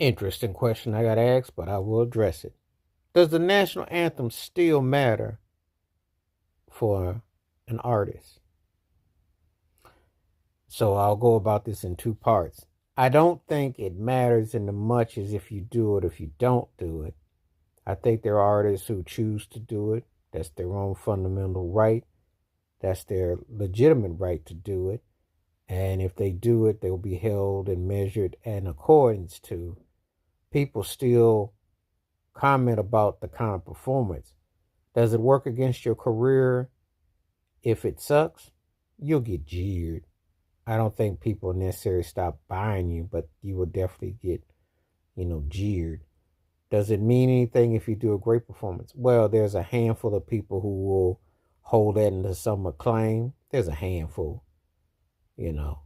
Interesting question I got asked, but I will address it. Does the national anthem still matter for an artist? So I'll go about this in two parts. I don't think it matters in the much as if you do it, if you don't do it. I think there are artists who choose to do it. That's their own fundamental right. That's their legitimate right to do it. And if they do it, they'll be held and measured in accordance to. People still comment about the kind of performance. Does it work against your career if it sucks? You'll get jeered. I don't think people necessarily stop buying you, but you will definitely get, jeered. Does it mean anything if you do a great performance? Well, there's a handful of people who will hold that into some acclaim. There's a handful, you know.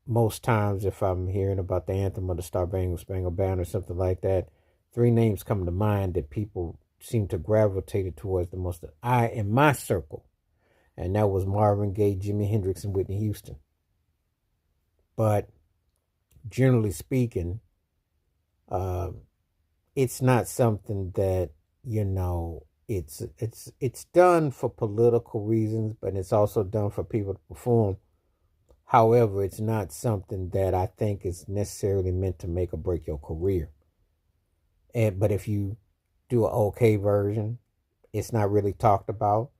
Most times, if I'm hearing about the anthem or the Star Spangled Banner or something like that, three names come to mind that people seem to gravitate towards the most. In my circle, and that was Marvin Gaye, Jimi Hendrix, and Whitney Houston. But generally speaking, it's not something that it's done for political reasons, but it's also done for people to perform. However, it's not something that I think is necessarily meant to make or break your career. But if you do an okay version, it's not really talked about.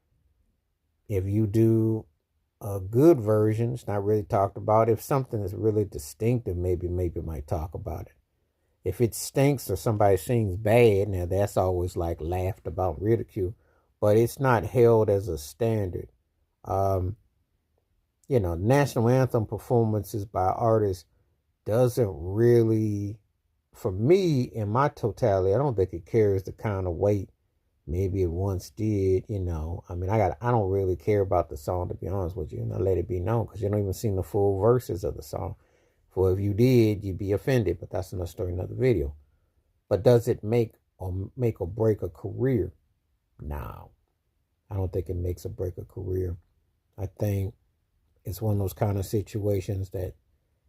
If you do a good version, it's not really talked about. If something is really distinctive, maybe might talk about it. If it stinks or somebody sings bad, now that's always like laughed about, ridicule, but it's not held as a standard. National anthem performances by artists doesn't really, for me, in my totality, I don't think it carries the kind of weight maybe it once did. I don't really care about the song, to be honest with you, and I let it be known because you don't even see the full verses of the song. For if you did, you'd be offended, but that's another story, another video. But does it make or break a career? No, I don't think it makes or break a career. I think it's one of those kind of situations that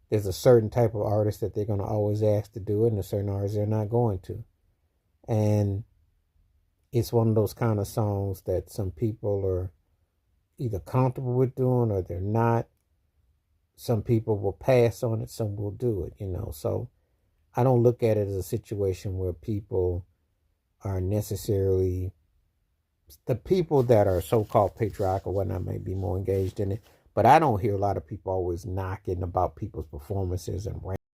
there's a certain type of artist that they're going to always ask to do it, and a certain artist they're not going to. And it's one of those kind of songs that some people are either comfortable with doing or they're not. Some people will pass on it, some will do it, So I don't look at it as a situation where people are necessarily, the people that are so-called patriotic or whatnot may be more engaged in it. But I don't hear a lot of people always knocking about people's performances and